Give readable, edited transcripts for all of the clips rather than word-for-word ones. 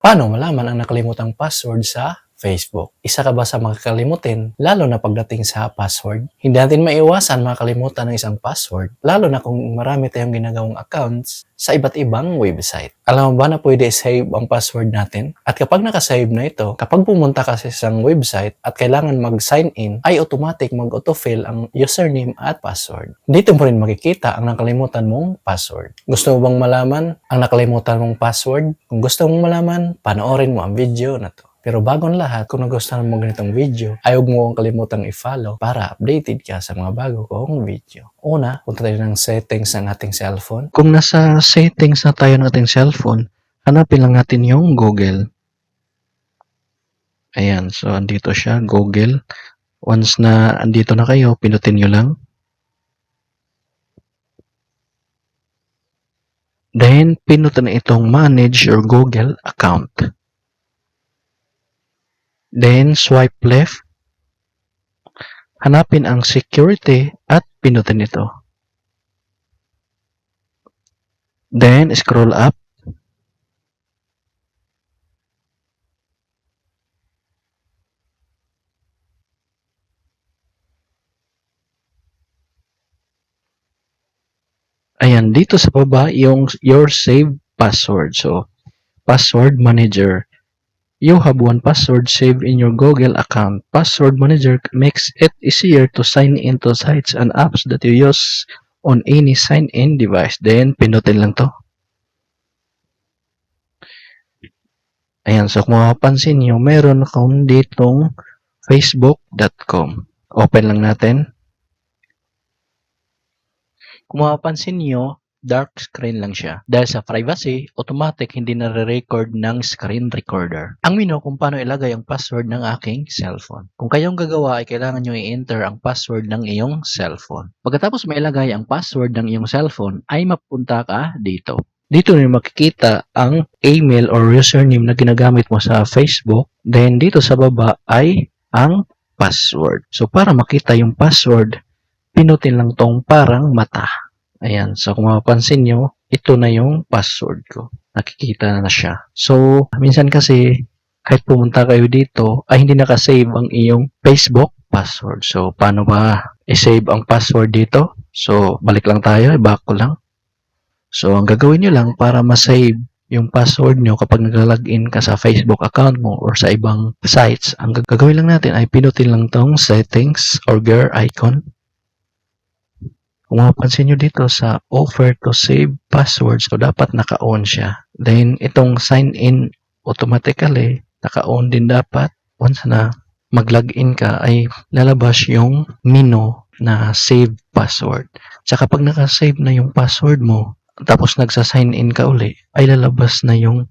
Paano malaman ang nakalimutang password sa Facebook? Isa ka ba sa makakalimutin, lalo na pagdating sa password? Hindi natin maiwasan makalimutan ng isang password, lalo na kung marami tayong ginagawang accounts sa iba't ibang website. Alam mo ba na pwede save ang password natin? At kapag nakasave na ito, kapag pumunta ka sa isang website at kailangan mag-sign in, ay automatic mag-autofill ang username at password. Dito mo rin makikita ang nakalimutan mong password. Gusto mo bang malaman ang nakalimutan mong password? Kung gusto mong malaman, panoorin mo ang video na to. Pero bago ang lahat, kung nagustuhan mo ganitong video, ay huwag mo kong kalimutang i-follow para updated ka sa mga bago kong video. Una, punta tayo ng settings ng ating cellphone. Kung nasa settings na tayo ng ating cellphone, hanapin lang natin yung Google. Ayan, so andito siya, Google. Once na andito na kayo, pinutin nyo lang. Then, pinutin na itong manage your Google account. Then, swipe left. Hanapin ang security at pinutin ito. Then, scroll up. Ayan, dito sa baba, yung your saved password. So, password manager. You have one password saved in your Google account. Password Manager makes it easier to sign into sites and apps that you use on any sign-in device. Then, pinutin lang to. Ayan, so kung mapapansin nyo, meron akong ditong facebook.com. Open lang natin. Kung mapapansin nyo, dark screen lang siya. Dahil sa privacy, automatic hindi nare-record ng screen recorder. Ang menu kung paano ilagay ang password ng aking cellphone. Kung kayong gagawa ay kailangan nyo i-enter ang password ng iyong cellphone. Pagkatapos mailagay ang password ng iyong cellphone, ay mapunta ka dito. Dito nyo makikita ang email or username na ginagamit mo sa Facebook. Then dito sa baba ay ang password. So para makita yung password, pinutin lang tong parang mata. Ayan, so kung mapapansin nyo, ito na yung password ko. Nakikita na siya. So, minsan kasi, kahit pumunta kayo dito, ay hindi nakasave ang iyong Facebook password. So, paano ba i-save ang password dito? So, balik lang tayo, i-back ko lang. So, ang gagawin nyo lang para ma-save yung password nyo kapag nag-login ka sa Facebook account mo or sa ibang sites, ang gagawin lang natin ay pinutin lang tong settings or gear icon. Kung mapapansin nyo dito sa offer to save password, so dapat naka-on siya. Then, itong sign in automatically, naka-on din dapat. Once na mag-login ka, ay lalabas yung menu na save password. Tsaka pag naka-save na yung password mo, tapos nagsa-sign in ka uli, ay lalabas na yung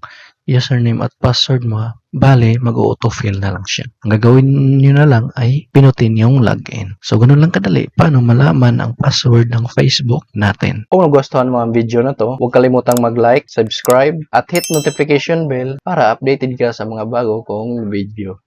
username at password mo. Bale, mag-autofill na lang siya. Ang gagawin nyo na lang ay pinutin yung login. So, ganun lang kadali. Paano malaman ang password ng Facebook natin? Kung nagustuhan mo ang video na to, huwag kalimutang mag-like, subscribe, at hit notification bell para updated ka sa mga bago kong video.